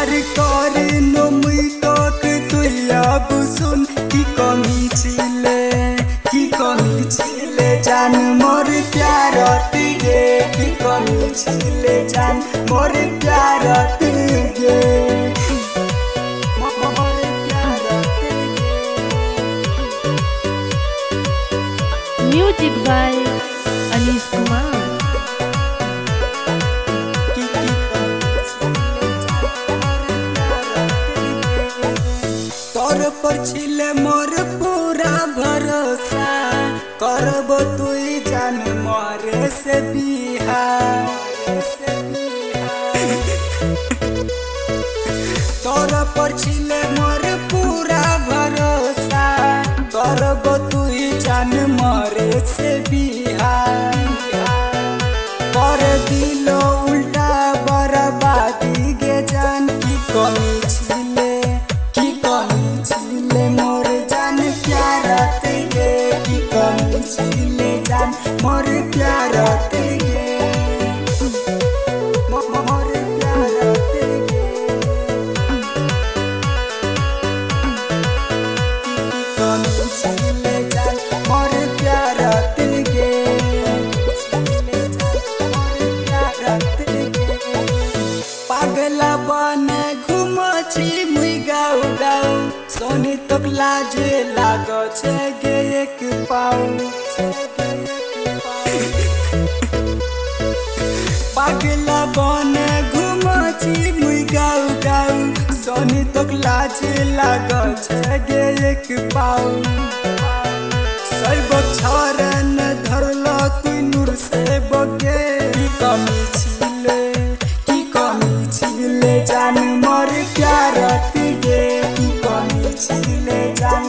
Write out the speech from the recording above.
प्यार कर नो मुई तक तुई अब सुन की कमी छिले जान मोर प्यार तिगे की कमी छिले जान मोर प्यार तिगे म्यूजिक बाय अनीश कुमार। तोर पर छिले मोर पूरा भरोसा करब तुई जान मोरे से बिहार तोर पर छिले मोर पूरा भरोसा करब तुई जान मोरे से बिहार कर दिलो उल्टा बर्बादी गे जान की कमी छिले मोर जान प्यार तेगे की कमी छिले जान मोर प्यार तेगे मोर प्यार तेगे की कमी छिले जान मोर प्यार तेगे पागला बने घुमछि मुई गाँव गाँव सोनी तक लाजे लाग गे एक पाऊ पागला बने घुमछि मुई गाँव गाँव सोनी तक लाजे लाग गे एक पाऊ सब छरन धरल तु नूर से बगे की कमी छिले जान मोर प्यार तिगे की कमी छिले जान